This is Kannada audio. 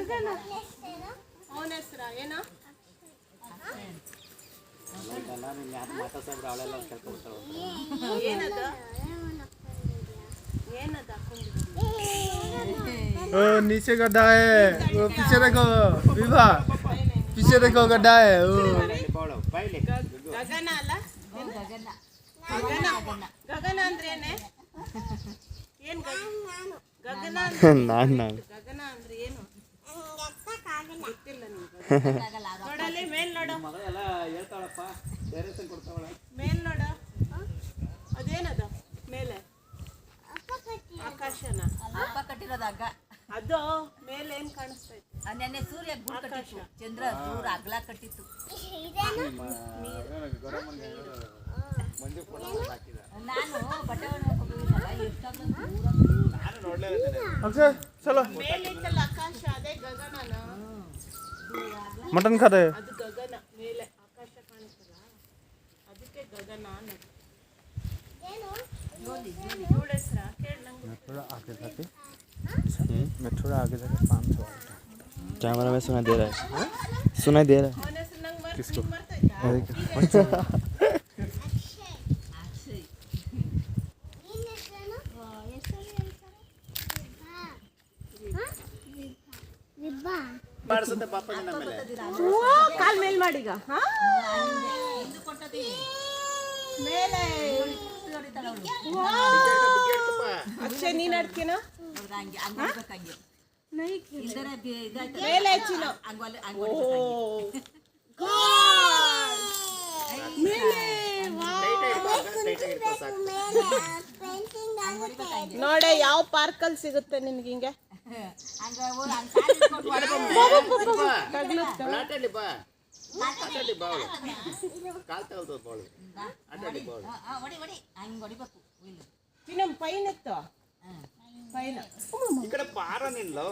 ಅವನ ಹೆಸರ ಏನೋ ಏನದ ಏನದ ओ नीचे गड्ढा है वो पीछे देखो विभा पीछे देखो गड्ढा है ओ ಗಗನ ಅಲ್ಲ ಗಗನ ಗಗನ ಅಂದ್ರೆ ಏನೇ ಏನ್ ಗಗನ ಗಗನ ಅಂದ್ರೆ ಏನು ಗೊತ್ತಿಲ್ಲ ನೋಡಲ್ಲಿ ಮೇಲ್ ನೋಡು ಮೇಲ್ ನೋಡು ಅದೇನದು ಮೇಲೆ ಆಕಾಶನ ಕಟ್ಟಿರೋದಾಗ ಅದು ಮೇಲೆ ಏನ್ ಕಾಣಿಸ್ತೈತೆ ನೆನ್ನೆ ಸೂರ್ಯ ಗೂಡು ಕಟ್ಟಿತ್ತು ಚಂದ್ರ ದೂರ ಅಗಲ ಕಟ್ಟಿತ್ತು ನಾನು ಬಟ್ಟೆ चलो ಮೇಲಿತ್ತಲ್ಲ ಆಕಾಶ ಅದೇ ಗಗನನ मटन खा रहे ಅದು ಗಗನ ಮೇಲೆ ಆಕಾಶ ಕಾಣಿಸ್ತಲ್ಲ ಅದಕ್ಕೆ ಗಗನ ಅನ್ನೋದು ಇವಳ ಹೆಸರ ಕೇಳಿ ನಂಗೆ मैं थोड़ा आगे जाके मैं थोड़ा आगे जाके 500 कैमरा में सुनाई दे रहा है सुनाई दे रहा है ಅವನ ಹೆಸರು ನಂಗೆ किसको? ಕಾಲ್ ಮೇಲ್ ಮಾಡೀಗ ಮೇಲೆ ಅಕ್ಷಯ್ ನೀನ್ ಆಡ್ತೀನ ಮೇಲೆ ಹೆಚ್ಚಿನ ನೋಡೆ ಯಾವ ಪಾರ್ಕಲ್ಲಿ ಸಿಗುತ್ತೆ ನಿನ್ಗೆ ಹಿಂಗೆ ಪೈನ್ ಎತ್ತು ಪೈನ ఇక్కడ పార నిన్లో